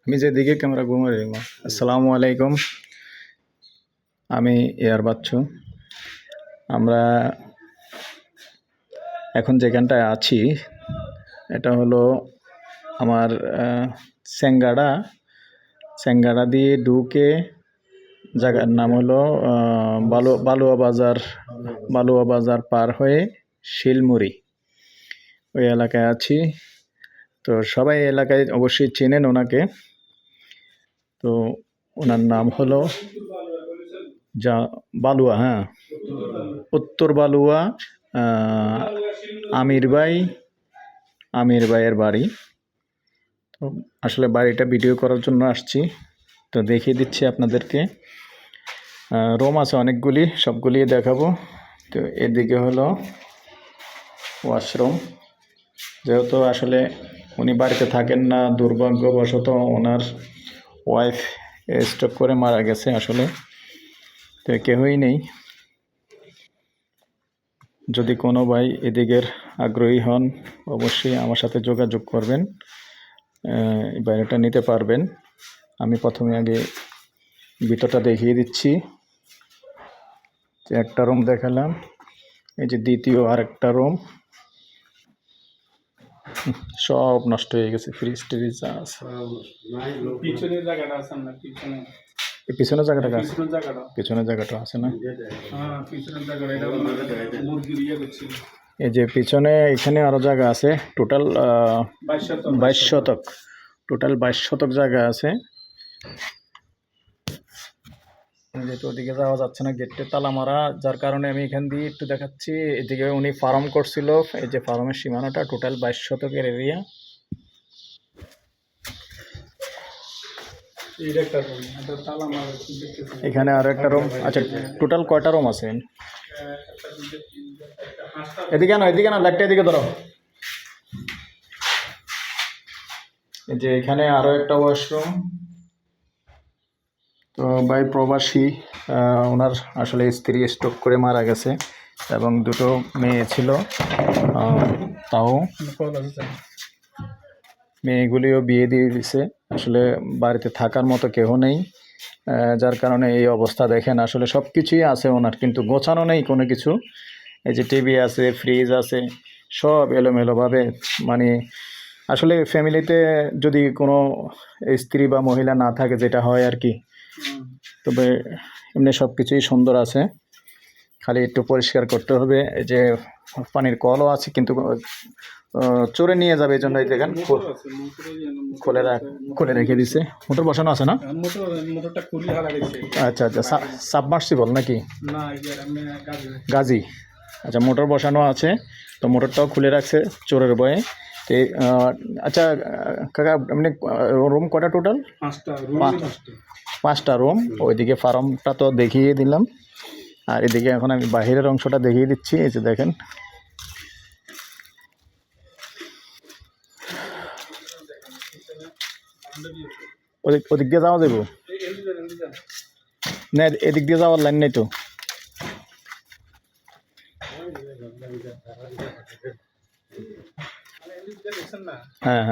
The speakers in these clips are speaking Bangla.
আমি যেদিকে ক্যামেরা ঘুমে রেখো। আসসালামু আলাইকুম, আমি এয়ার বাচ্চু। আমরা এখন যেখানটায় আছি এটা হলো আমার স্যাঙ্গাড়া দিয়ে ঢুকে জায়গার নাম হলো বালুয়া বাজার পার হয়ে শিলমুড়ি, ওই এলাকায় আছি। তো সবাই এলাকায় অবশ্যই চেনেন ওনাকে। তো ওনার নাম হলো বালুয়া, হ্যাঁ, উত্তর বালুয়া। আমির ভাইয়ের বাড়ি। তো আসলে বাড়িটা ভিডিও করার জন্য আসছি, তো দেখিয়ে দিচ্ছি আপনাদেরকে। রুম আছে অনেকগুলি, সবগুলি দেখাবো। তো এদিকে হলো ওয়াশরুম। যেহেতু আসলে উনি বাড়িতে থাকেন না, দুর্ভাগ্যবশত ওনার ওয়াইফ স্ট্রোক করে মারা গেছে আসলে, তো কেউই নেই। যদি কোনো ভাই এদিকের আগ্রহী হন অবশ্যই আমার সাথে যোগাযোগ করবেন, বাড়িটা নিতে পারবেন। আমি প্রথমে আগে ভিতরটা দেখিয়ে দিচ্ছি। একটা রুম দেখালাম, এই যে দ্বিতীয় আরেকটা রুম, সব নষ্ট হয়ে গেছে। ফ্রিজ ট্রিজ আছে, পিছনের জায়গাটা আছে না, পিছনের জায়গাটা আছে না, এই যে পিছনে এখানে আরো জায়গা আছে। টোটাল 22 শতক জায়গা আছে। যেহেতু ওদিকে যাওয়া যাচ্ছে না, গেটে তালা মারা, যার কারণে আমি এখান দিয়ে একটু দেখাচ্ছি। এদিকে উনি ফার্ম করছিল, এই যে ফার্মের সীমানাটা টোটাল 22 শতকের এরিয়া। এখানে আরো একটা রুম। আচ্ছা, টোটাল কয়টা রুম আছে? এদিকে না লাইটটা এদিকে ধরো। এই যে এখানে আরো একটা ওয়াশরুম। তো ভাই প্রবাসী, ওনার আসলে স্ত্রী স্ট্রোক করে মারা গেছে এবং দুটো মেয়ে ছিল। তাও মেয়েগুলিও বিয়ে দিয়ে দিছে। আসলে বাড়িতে থাকার মতো কেউ নেই, যার কারণে এই অবস্থা। দেখেন আসলে সব কিছুই আছে ওনার, কিন্তু গোছানো নেই কোনো কিছু। এই যে টিভি আছে, ফ্রিজ আছে, সব এলোমেলোভাবে। মানে আসলে ফ্যামিলিতে যদি কোনো স্ত্রী বা মহিলা না থাকে, যেটা হয় আর কি, তবে এমনি সব কিছুই সুন্দর আছে, খালি একটু পরিষ্কার করতে হবে। এই যে পানির কলও আছে, কিন্তু চোরে নিয়ে যাবে, এই জন্য দেখেন খুলে রেখে দিছে। মোটর বসানো আছে না? আচ্ছা, সাবমার্সিবল নাকি? গাজি। আচ্ছা, মোটর বসানো আছে, তো মোটরটাও খুলে রাখছে চোরের ভয়ে। আচ্ছা কাকা, এমনি রুম কটা টোটাল? 5টা রুম। ওইদিকে ফার্মটা তো দেখিয়ে দিলাম, আর এদিকে এখন আমি বাহিরের অংশটা দেখিয়ে দিচ্ছি। এই যে দেখেন, ওদিক দিয়ে যাওয়া যাবো না? এদিক দিয়ে যাওয়ার লাইন নেই তো। হ্যাঁ,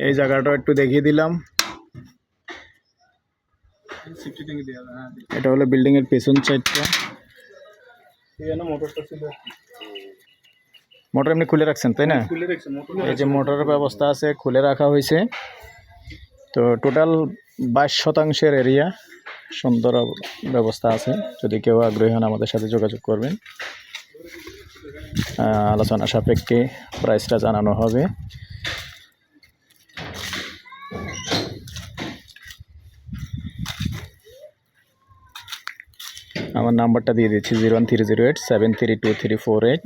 এই জায়গাটা একটু দেখিয়ে দিলাম। এটা হলো বিল্ডিং এর পেছন সাইডটা। মোটর এমনি খুলে রাখছেন তাই না? এই যে মোটরের ব্যবস্থা আছে, খুলে রাখা হয়েছে। তো টোটাল 22 শতাংশের এরিয়া, সুন্দর ব্যবস্থা আছে। যদি কেউ আগ্রহী হন আমাদের সাথে যোগাযোগ করবেন, আলোচনা সাপেক্ষে প্রাইসটা জানানো হবে। আমার নাম্বারটা দিয়ে দিচ্ছি 01308732348।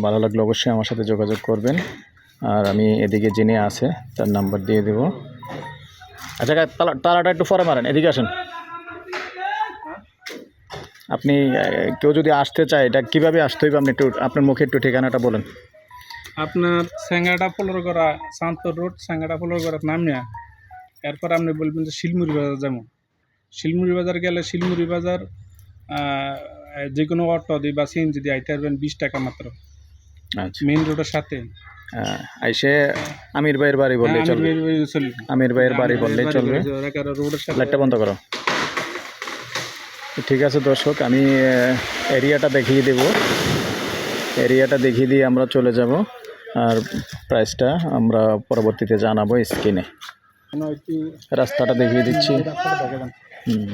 ভালো লাগলে অবশ্যই আমার সাথে যোগাযোগ করবেন। আর আমি এদিকে যিনি আছে তার নাম্বার দিয়ে দেব। আচ্ছা, তালাটা একটু পরে মারেন, এদিকে আসেন। আপনি কেউ যদি আসতে চায়, এটা কীভাবে আসতে হইবে? আপনি একটু আপনার মুখে একটু ঠিকানাটা বলেন। আপনার স্যাঙ্গাটা ফলোরগড়া, সান্তর রোড, স্যাঙ্গাটা ফলোরগড়া নাম নেয়া। এরপর আপনি বলবেন যে শিলমুড়ি বাজার যেমন। শিলমুড়ি বাজার গেলে শিলমুড়ি বাজার যে কোনো অটো দিয়ে বা সিএনজি দিয়ে আইতে পারবেন 20 টাকা মাত্র। আচ্ছা মেইন রোডের সাথে। আইসে আমির ভাইয়ের বাড়ি বললেই হ্যাঁ, চলবে। চলবে। আমির ভাইয়ের বাড়ি বললেই চলবে। রোডের সাথে লাইটটা বন্ধ করো। ঠিক আছে দর্শক, আমি এরিয়াটা দেখিয়ে দেব। এরিয়াটা দেখিয়ে দিয়ে আমরা চলে যাব, আর প্রাইসটা আমরা পরবর্তীতে জানাবো স্ক্রিনে। রাস্তাটা দেখিয়ে দিচ্ছি। হুম।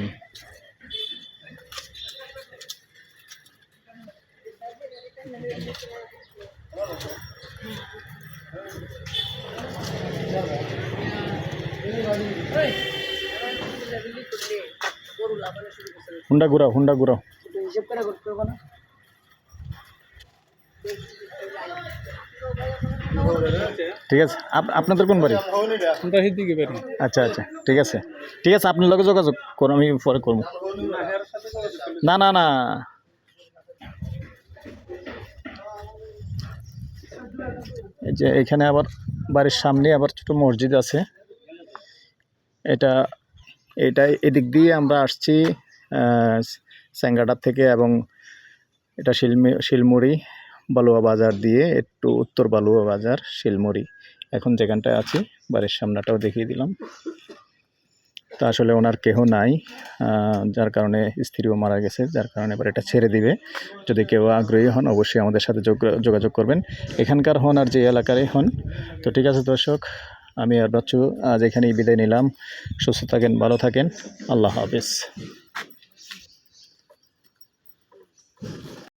হুন্ডা ঘুরাও, হুন্ডা ঘুরাও। ঠিক আছে, আপনাদের কোন বাড়ি? আমরা দিকে বের আচ্ছা আচ্ছা, ঠিক আছে ঠিক আছে, আপনার লগে যোগাযোগ করুন, আমি পরে করবো। না না না, এই যে এখানে আবার বাড়ির সামনে আবার ছোট মসজিদ আছে। এটা এদিক দিয়ে আমরা আসছি স্যাঙ্গাটার থেকে, এবং এটা শিলমুড়ি বালুয়া বাজার দিয়ে একটু উত্তর বালুয়া বাজার শিলমুড়ি। এখন যেখানটায় আছি বাড়ির সামনাটাও দেখিয়ে দিলাম। তা আসলে ওনার কেহ নাই, যার কারণে স্ত্রীও মারা গেছে, যার কারণে এবার এটা ছেড়ে দিবে। যদি কেউ আগ্রহী হন অবশ্যই আমাদের সাথে যোগাযোগ করবেন, এখানকার হন আর যে এলাকারই হন। তো ঠিক আছে দর্শক, আমি আর বাচ্চু আজ এখানেই বিদায় নিলাম। সুস্থ থাকেন, ভালো থাকেন, আল্লাহ হাফেজ।